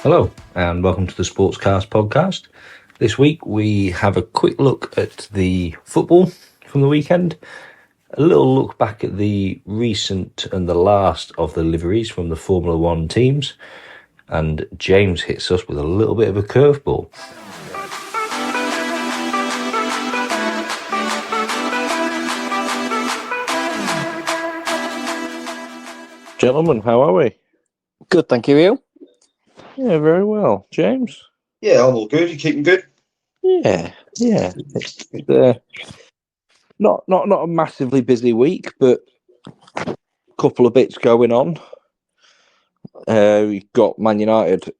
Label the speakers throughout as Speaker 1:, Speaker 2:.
Speaker 1: Hello, and welcome to the Sportscast podcast. This week we have a quick look at the football from the weekend, a little look back at the recent and the last of the liveries from the Formula One teams, and James hits us with a little bit of a curveball. Gentlemen, how are we?
Speaker 2: Good, thank you, Ian.
Speaker 1: Yeah, very well. James?
Speaker 3: Yeah, I'm all good. You keeping good?
Speaker 1: Yeah. It's not a massively busy week, but a couple of bits going on. We've got Man United,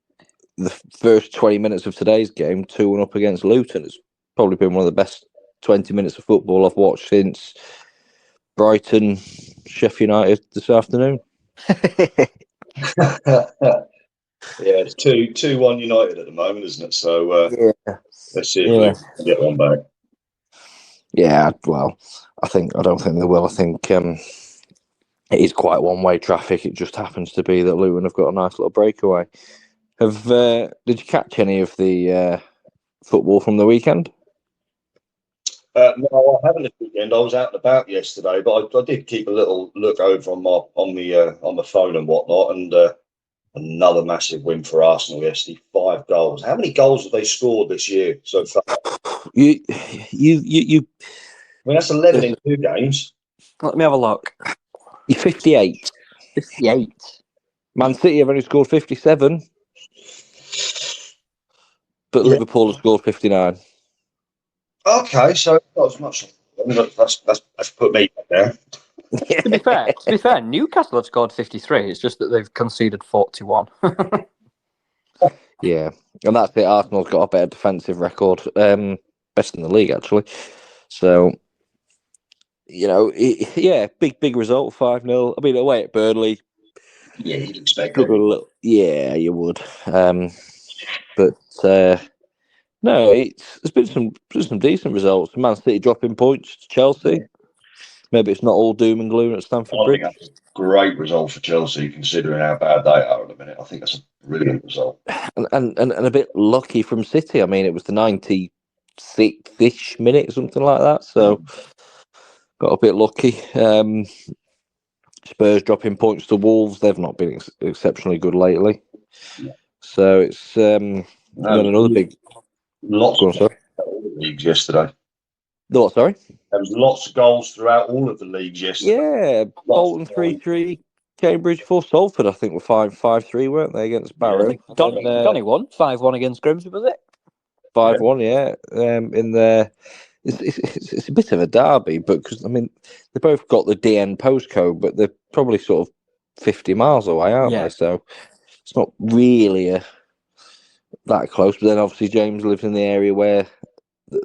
Speaker 1: the first 20 minutes of today's game, 2-1 up against Luton. It's probably been one of the best 20 minutes of football I've watched since Brighton, Sheffield United this afternoon.
Speaker 3: Yeah, it's 2-1 United at the moment, isn't it? So let's see if we can get one back.
Speaker 1: Yeah, well, I don't think they will. I think it is quite one-way traffic. It just happens to be that Luton have got a nice little breakaway. Did you catch any of the football from the weekend?
Speaker 3: No, I haven't this weekend. I was out and about yesterday, but I did keep a little look over on the phone and whatnot, and another massive win for Arsenal yesterday. 5 goals. How many goals have they scored this year so far?
Speaker 1: You.
Speaker 3: I mean, that's 11 in 2 games.
Speaker 2: Let me have a look.
Speaker 1: You're 58.
Speaker 2: 58.
Speaker 1: Man City have only scored 57, but Liverpool have scored 59.
Speaker 3: Okay, so not as much. I mean, that's put me back there.
Speaker 2: To be fair, Newcastle have scored 53. It's just that they've conceded 41.
Speaker 1: Yeah, and that's it. Arsenal's got a better defensive record, best in the league actually. So, big result, 5-0. I mean, away at Burnley.
Speaker 3: Yeah, you'd expect it.
Speaker 1: Yeah, you would. No, there's been some decent results. Man City dropping points to Chelsea. Maybe it's not all doom and gloom at Stamford Bridge.
Speaker 3: I think that's a great result for Chelsea, considering how bad they are at the minute. I think that's a brilliant result.
Speaker 1: And a bit lucky from City. I mean, it was the 96th-ish minute, something like that. So got a bit lucky. Spurs dropping points to Wolves. They've not been exceptionally good lately.
Speaker 3: Yeah.
Speaker 1: So it's another big.
Speaker 3: Lots of leagues yesterday.
Speaker 1: The what? Sorry.
Speaker 3: There was lots of goals throughout all of the leagues yesterday.
Speaker 1: Yeah, Bolton 3-3, Cambridge 4, Salford I think were 5-3, weren't they, against Barrow?
Speaker 2: Yeah, Donny won 5-1 against Grimsby, was it?
Speaker 1: 5-1, yeah. In there, it's a bit of a derby, but because I mean they both got the DN postcode, but they're probably sort of 50 miles away, aren't they? So it's not really that close. But then obviously James lives in the area where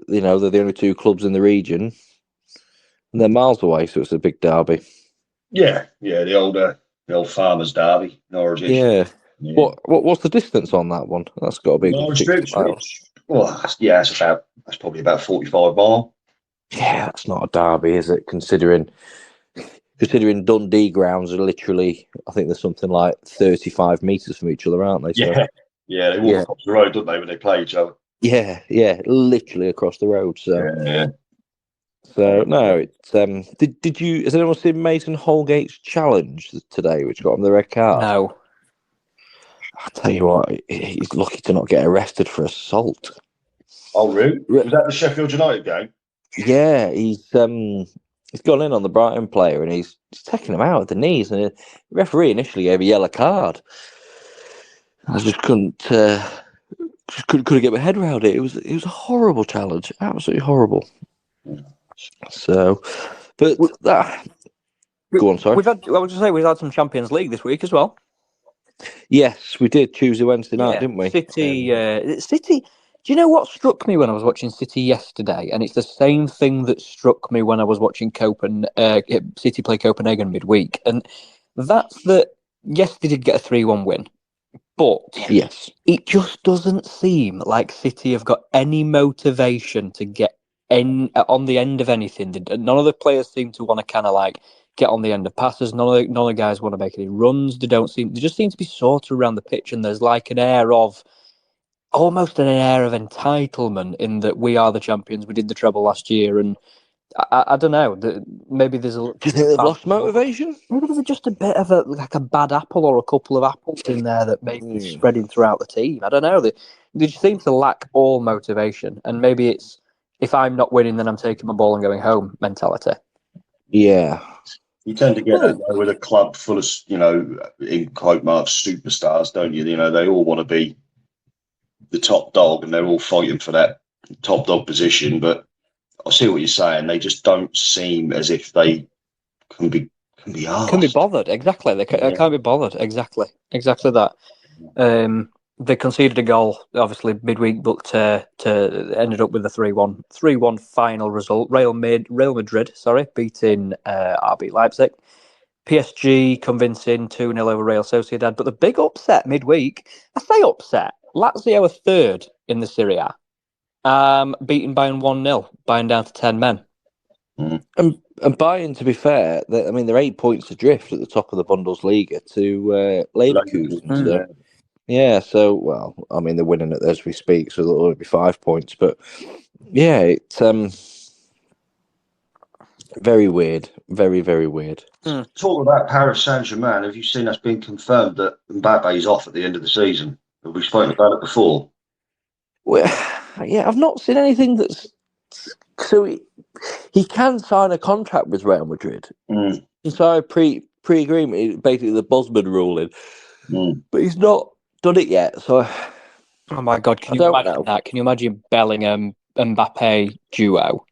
Speaker 1: they're the only 2 clubs in the region. And they're miles away, so it's a big derby.
Speaker 3: Yeah, the old Farmers Derby, Norwich.
Speaker 1: Yeah. What's the distance on that one? That's got to be
Speaker 3: Norwich. Well, that's probably about 45 miles.
Speaker 1: Yeah, that's not a derby, is it? Considering Dundee grounds are literally, I think there's something like 35 metres from each other, aren't they?
Speaker 3: So, they walk across the road, don't they, when they play each other?
Speaker 1: Yeah, literally across the road. So, So no, it's has anyone seen Mason Holgate's challenge today, which got him the red card?
Speaker 2: No.
Speaker 1: I'll tell you what, he's lucky to not get arrested for assault.
Speaker 3: Oh, really? Was that the Sheffield United game?
Speaker 1: Yeah, he's gone in on the Brighton player and he's taking him out at the knees, and the referee initially gave a yellow card. I just couldn't get my head around it. It was a horrible challenge, absolutely horrible. So, but go on, sorry.
Speaker 2: We've had some Champions League this week as well.
Speaker 1: Yes, we did Tuesday, Wednesday night, didn't we?
Speaker 2: City. Do you know what struck me when I was watching City yesterday? And it's the same thing that struck me when I was watching City play Copenhagen midweek. And that's that, yes, they did get a 3-1 win. But it just doesn't seem like City have got any motivation to get on the end of anything. None of the players seem to want to kind of like get on the end of passes. None of the guys want to make any runs. They just seem to be sorted around the pitch, and there's like almost an air of entitlement in that we are the champions. We did the treble last year, and I don't know. Maybe there's a.
Speaker 1: Do you think they've lost motivation?
Speaker 2: Maybe there's just a bit of a bad apple or a couple of apples in there that maybe is spreading throughout the team. I don't know. They just seem to lack all motivation, and maybe it's if I'm not winning, then I'm taking my ball and going home mentality.
Speaker 1: Yeah.
Speaker 3: You tend to get that with a club full of, in quote marks, superstars, don't you? They all want to be the top dog, and they're all fighting for that top dog position. But I see what you're saying. They just don't seem as if they can be asked.
Speaker 2: Can be bothered. Exactly. They can't be bothered. Exactly that. They conceded a goal, obviously midweek, but ended up with a 3-1 final result. Real Madrid, beating RB Leipzig. PSG convincing 2-0 over Real Sociedad. But the big upset midweek, I say upset, Lazio are third in the Serie A. Beaten Bayern 1-0, Bayern down to 10 men.
Speaker 1: And Bayern, to be fair, they're 8 points adrift at the top of the Bundesliga to Leverkusen. So, yeah, they're winning it as we speak, so it'll only be 5 points. But yeah, it's very weird, very, very weird.
Speaker 3: Talk about Paris Saint-Germain. Have you seen that's been confirmed that Mbappe is off at the end of the season? Have we spoken about it before?
Speaker 1: Well, yeah, I've not seen anything that's so he can sign a contract with Real Madrid. So pre-agreement, basically the Bosman ruling, but he's not done it yet. So,
Speaker 2: oh my God, can you imagine that? Can you imagine Bellingham Mbappe duo?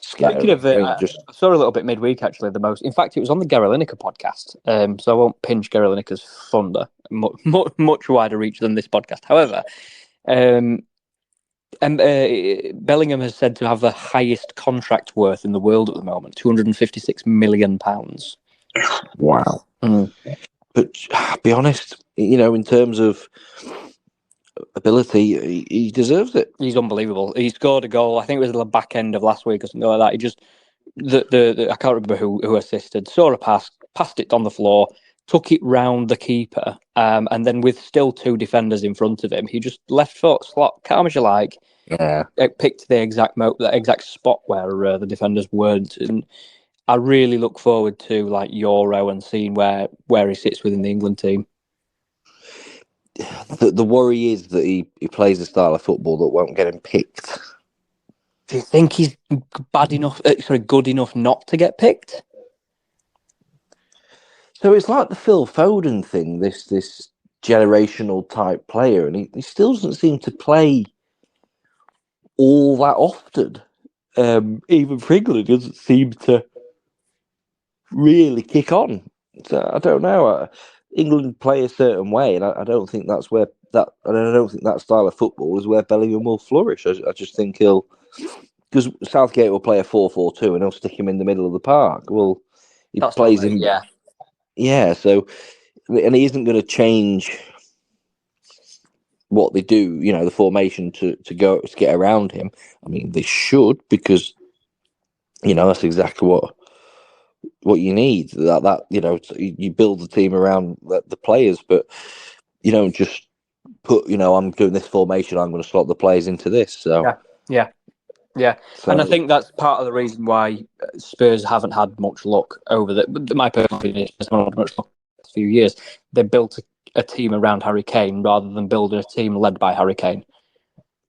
Speaker 2: Speaking of it, I saw a little bit midweek actually. In fact, it was on the Gary Lineker podcast. So I won't pinch Gary Lineker's thunder. Much wider reach than this podcast. However, Bellingham has said to have the highest contract worth in the world at the moment, £256 million.
Speaker 1: Wow. But be honest, in terms of ability, he deserves it.
Speaker 2: He's unbelievable. He scored a goal. I think it was at the back end of last week or something like that. He just I can't remember who assisted. Saw a pass, passed it on the floor, took it round the keeper, and then with still two defenders in front of him, he just left foot slot, calm as you like.
Speaker 1: Yeah,
Speaker 2: it picked the exact spot where the defenders weren't. And I really look forward to like Euro and seeing where he sits within the England team.
Speaker 1: The worry is that he plays a style of football that won't get him picked.
Speaker 2: Do you think he's good enough not to get picked?
Speaker 1: So it's like the Phil Foden thing, this generational type player, and he still doesn't seem to play all that often. Even for England, he doesn't seem to really kick on. So I don't know. England play a certain way, and I don't think that's where I don't think that style of football is where Bellingham will flourish. I just think because Southgate will play a 4-4-2 and he'll stick him in the middle of the park. Well,
Speaker 2: that's plays him,
Speaker 1: yeah. So, and he isn't going to change what they do, the formation to get around him. I mean, they should, because that's exactly what you need. That you build the team around the players, but you don't just put I'm doing this formation, I'm going to slot the players into this. So
Speaker 2: yeah. So, and I think that's part of the reason why Spurs haven't had much luck over my personal opinion is not had much luck in the last few years. They built a team around Harry Kane rather than build a team led by Harry Kane.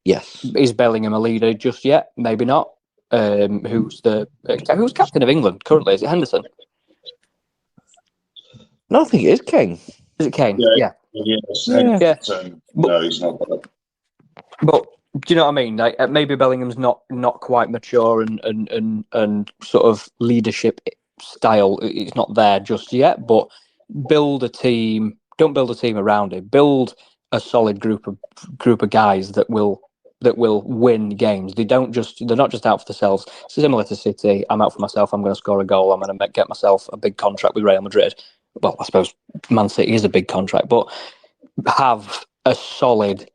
Speaker 1: Yes.
Speaker 2: Is Bellingham a leader just yet? Maybe not. Who's captain of England currently? Is it Henderson?
Speaker 1: No, I think it is Kane.
Speaker 2: Is it Kane?
Speaker 3: Yeah.
Speaker 2: No,
Speaker 3: he's not.
Speaker 2: But do you know what I mean? Like maybe Bellingham's not quite mature and sort of leadership style. It's not there just yet. But build a team. Don't build a team around it. Build a solid group of guys that will win games. They're not just out for themselves. Similar to City, I'm out for myself. I'm going to score a goal. I'm going to get myself a big contract with Real Madrid. Well, I suppose Man City is a big contract, but have a solid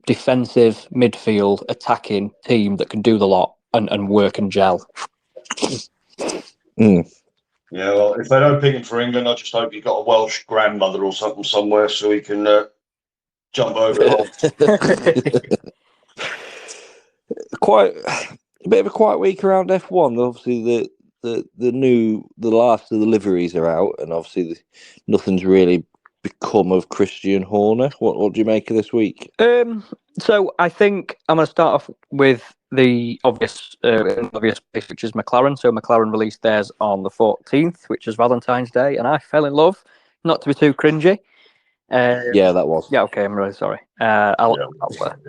Speaker 2: defensive, midfield, attacking team that can do the lot and work and gel.
Speaker 1: Mm.
Speaker 3: Yeah, well, if they don't pick him for England, I just hope you've got a Welsh grandmother or something somewhere so he can jump over it.
Speaker 1: Quite a bit of a quiet week around F1. Obviously, the last of the liveries are out, and obviously nothing's really become of Christian Horner. What do you make of this week?
Speaker 2: So I think I'm going to start off with the obvious place, which is McLaren. So McLaren released theirs on the 14th, which is Valentine's Day, and I fell in love. Not to be too cringy.
Speaker 1: Yeah, that was.
Speaker 2: Yeah, okay. I'm really sorry. I'll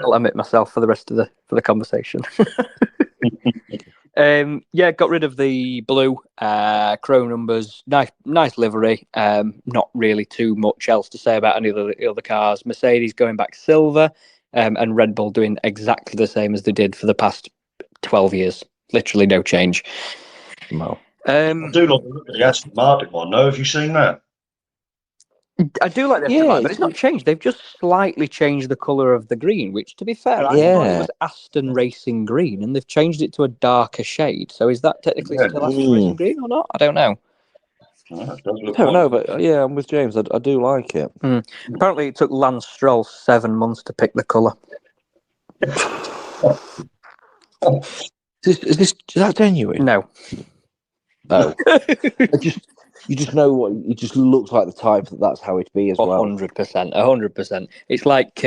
Speaker 2: omit myself for the rest of the conversation. Got rid of the blue chrome numbers. Nice livery. Not really too much else to say about any of the other cars. Mercedes going back silver, and Red Bull doing exactly the same as they did for the past 12 years. Literally no change.
Speaker 1: No.
Speaker 3: I do like the look of the Aston Martin one, though. Have you seen that?
Speaker 2: I do like the Aston Martin, but it's not changed. They've just slightly changed the colour of the green, which, to be fair, I thought it was Aston Racing Green, and they've changed it to a darker shade. So is that technically still Aston Racing Green or not? I don't know.
Speaker 1: I don't know, but yeah, I'm with James. I do like it.
Speaker 2: Apparently, it took Lance Stroll 7 months to pick the colour.
Speaker 1: Is that genuine?
Speaker 2: No.
Speaker 1: Oh. You just know what it just looks like the type that's how it'd be as well.
Speaker 2: 100%. It's like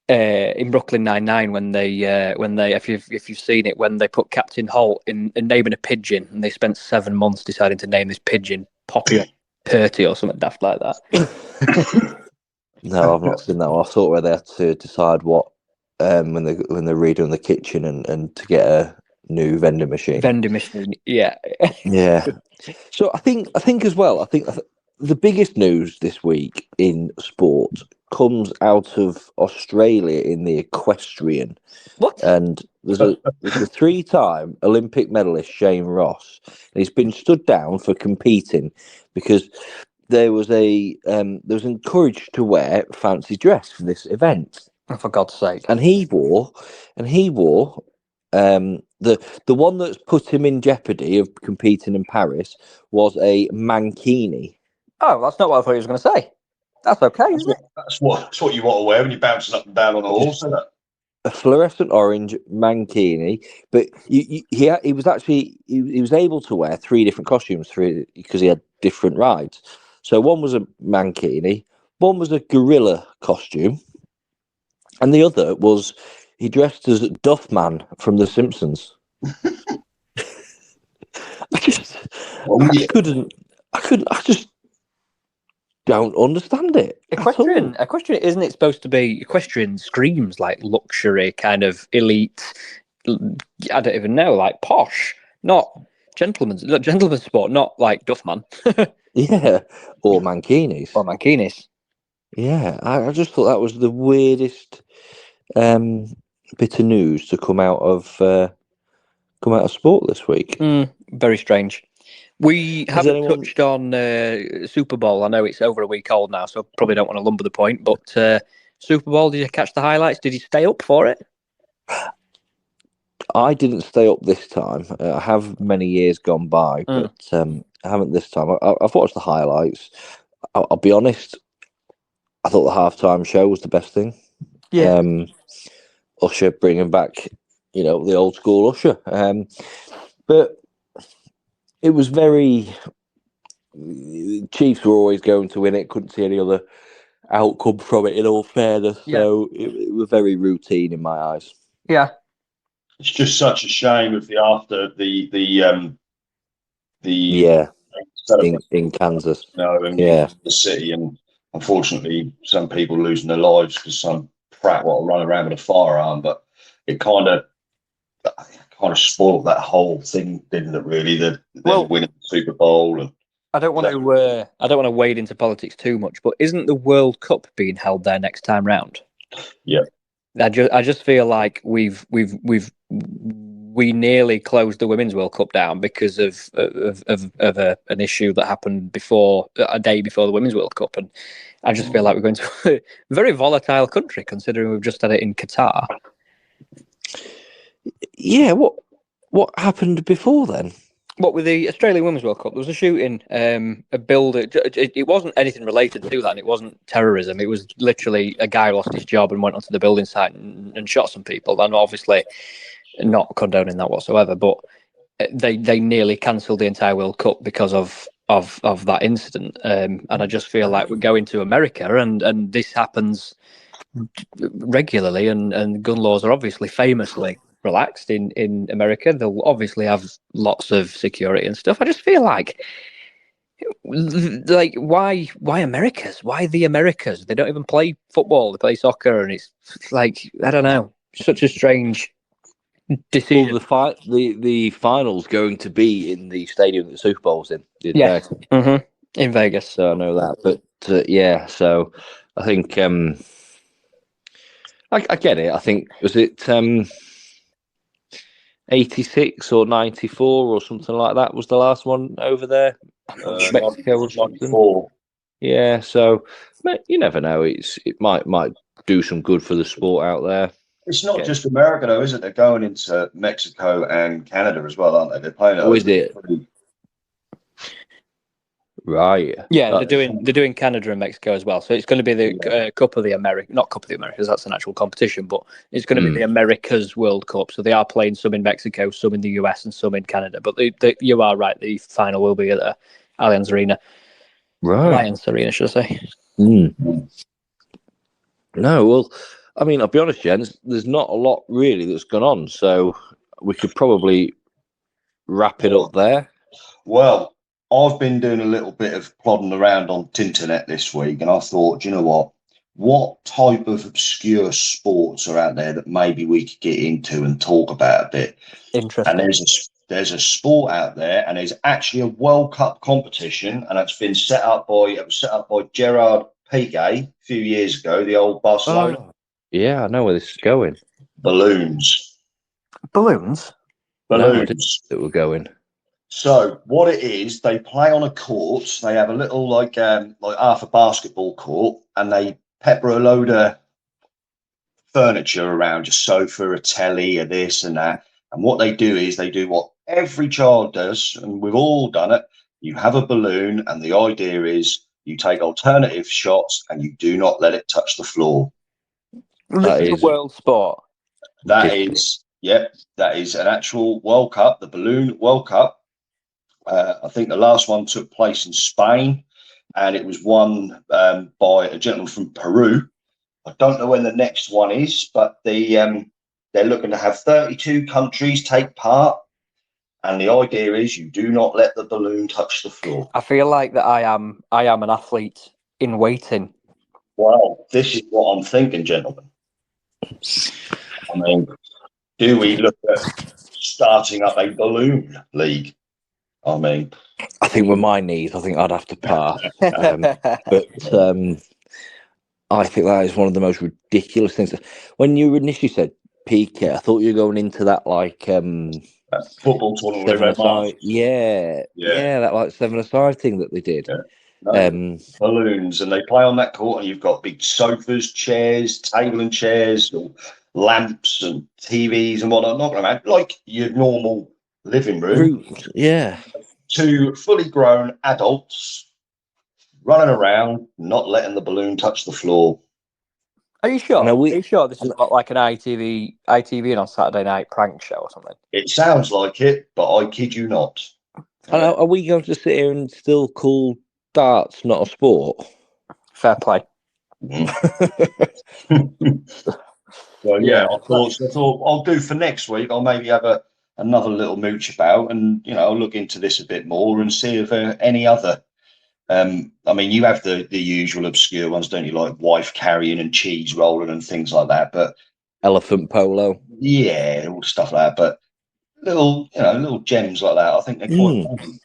Speaker 2: in Brooklyn Nine-Nine when they if you've seen it, when they put Captain Holt in naming a pigeon, and they spent 7 months deciding to name this pigeon Poppy Purty or something daft like that.
Speaker 1: No, I've not seen that one. I thought where they had to decide what when they're redoing the kitchen and to get a new vending machine. Yeah. Yeah. So I think as well. I think the biggest news this week in sport comes out of Australia in the equestrian.
Speaker 2: What?
Speaker 1: And there's a 3-time Olympic medalist, Shane Ross, and he's been stood down for competing because there was encouraged to wear fancy dress for this event.
Speaker 2: Oh, for God's sake!
Speaker 1: And he wore the one that's put him in jeopardy of competing in Paris was a mankini.
Speaker 2: Oh, that's not what I thought he was going to say. That's okay, isn't it?
Speaker 3: That's what you want to wear when you're bouncing up and down on a horse, isn't it?
Speaker 1: A fluorescent orange mankini, but he was able to wear 3 different costumes because he had different rides. So one was a mankini, one was a gorilla costume, and the other was he dressed as Duffman from The Simpsons. I just don't understand it.
Speaker 2: Equestrian, isn't it supposed to be? Equestrian screams like luxury, kind of elite. I don't even know, like posh, not gentleman's sport, not like Duffman.
Speaker 1: Yeah, or mankinis. Yeah, I just thought that was the weirdest bit of news to come out of sport this week.
Speaker 2: Very strange. We haven't touched on Super Bowl. I know it's over a week old now, so probably don't want to lumber the point. But Super Bowl, did you catch the highlights? Did you stay up for it?
Speaker 1: I didn't stay up this time. I have many years gone by, but I haven't this time. I've watched the highlights. I'll be honest. I thought the halftime show was the best thing.
Speaker 2: Yeah.
Speaker 1: Usher bringing back, the old school Usher. But it was very. Chiefs were always going to win it. Couldn't see any other outcome from it. In all fairness, so it was very routine in my eyes.
Speaker 2: Yeah.
Speaker 3: It's just such a shame of
Speaker 1: in Kansas.
Speaker 3: The city, and unfortunately, some people losing their lives because some prat want to run around with a firearm. But it kind of spoiled that whole thing, didn't it? Really, the winning the Super Bowl. And
Speaker 2: I don't want to wade into politics too much, but isn't the World Cup being held there next time round?
Speaker 3: Yeah.
Speaker 2: I just feel like we nearly closed the Women's World Cup down because of an issue that happened a day before the Women's World Cup, and I just feel like we're going to a very volatile country, considering we've just had it in Qatar.
Speaker 1: Yeah, what happened before then?
Speaker 2: What with the Australian Women's World Cup, there was a shooting, a builder. It wasn't anything related to that. And it wasn't terrorism. It was literally a guy lost his job and went onto the building site and shot some people. And obviously, not condoning that whatsoever. But they nearly cancelled the entire World Cup because of that incident. And I just feel like we're going to America, and this happens regularly. And gun laws are obviously famously relaxed in America. They'll obviously have lots of security and stuff. I just feel like why Americas? Why the Americas? They don't even play football. They play soccer, and it's like, I don't know, such a strange decision.
Speaker 1: Well, the final's going to be in the stadium that the Super Bowl's in.
Speaker 2: In Vegas.
Speaker 1: So I know that, but yeah. So I think I get it. I think was it 86 or 94 or something like that was the last one over there. Mexico or something.
Speaker 3: 94.
Speaker 1: Yeah, so you never know. It might do some good for the sport out there.
Speaker 3: It's not just America, though, is it? They're going into Mexico and Canada as well, aren't they? They're playing.
Speaker 1: Oh, is it? Right.
Speaker 2: Yeah, they're doing Canada and Mexico as well. So it's going to be the Cup of the Americas, not Cup of the Americas. That's an actual competition, but it's going to be the Americas World Cup. So they are playing some in Mexico, some in the US, and some in Canada. But you are right. The final will be at the Allianz Arena.
Speaker 1: Right.
Speaker 2: Allianz Arena, should I say?
Speaker 1: No, well, I mean, I'll be honest, gents. There's not a lot really that's gone on, so we could probably wrap it up there.
Speaker 3: Well, I've been doing a little bit of plodding around on Tinternet this week, and I thought, you know what? What type of obscure sports are out there that maybe we could get into and talk about a bit?
Speaker 2: Interesting.
Speaker 3: And there's a sport out there, and there's actually a World Cup competition, and it's been set up by Gerard Piqué a few years ago, the old Barcelona.
Speaker 1: Oh, yeah, I know where this is going.
Speaker 3: Balloons.
Speaker 2: Balloons?
Speaker 3: Balloons.
Speaker 1: That we're going.
Speaker 3: So what it is, they play on a court. They have a little like half a basketball court, and they pepper a load of furniture around, your sofa, a telly, a this and that. And what they do is they do what every child does, and we've all done it. You have a balloon, and the idea is you take alternative shots and you do not let it touch the floor.
Speaker 2: That is a world sport.
Speaker 3: That is an actual World Cup, the Balloon World Cup. I think the last one took place in Spain, and it was won by a gentleman from Peru. I don't know when the next one is, but they're looking to have 32 countries take part, and the idea is you do not let the balloon touch the floor.
Speaker 2: I feel like that I am an athlete in waiting.
Speaker 3: Well, this is what I'm thinking, gentlemen. I mean, do we look at starting up a balloon league? I mean,
Speaker 1: I think with my knees, I think I'd have to pass. But I think that is one of the most ridiculous things. When you initially said Piqué, I thought you were going into that like
Speaker 3: football tournament.
Speaker 1: Yeah, that like 7-a-side thing that they did.
Speaker 3: Yeah. No, balloons, and they play on that court, and you've got big sofas, chairs, table and chairs, or lamps and TVs and whatnot. Not gonna like your normal living room.
Speaker 1: Yeah.
Speaker 3: 2 fully grown adults running around, not letting the balloon touch the floor.
Speaker 2: Are you sure? Are you sure this is not like an ITV on Saturday night prank show or something?
Speaker 3: It sounds like it, but I kid you not.
Speaker 1: Are we going to sit here and still call darts not a sport?
Speaker 2: Fair play.
Speaker 3: Well, yeah, I thought I'll do for next week. I'll maybe have another little mooch about, and I'll look into this a bit more and see if any other. I mean, you have the usual obscure ones, don't you? Like wife carrying and cheese rolling and things like that. But
Speaker 1: elephant polo,
Speaker 3: yeah, all stuff like that. But little gems like that. I think they're quite fun.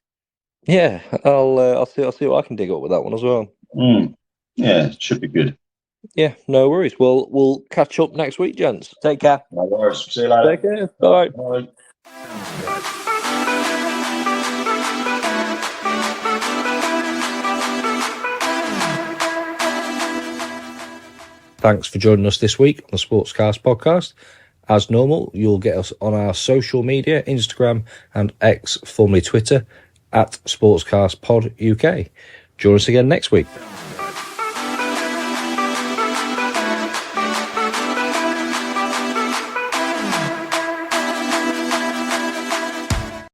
Speaker 1: Yeah, I'll see what I can dig up with that one as well.
Speaker 3: Yeah, it should be good.
Speaker 1: Yeah, no worries. Well, we'll catch up next week, gents.
Speaker 2: Take care.
Speaker 3: No worries. See you later.
Speaker 1: Take care. Bye.
Speaker 3: Bye.
Speaker 1: Thanks for joining us this week on the Sportscast podcast. As normal, you'll get us on our social media, Instagram and X, formerly Twitter, at SportscastPod UK. Join us again next week.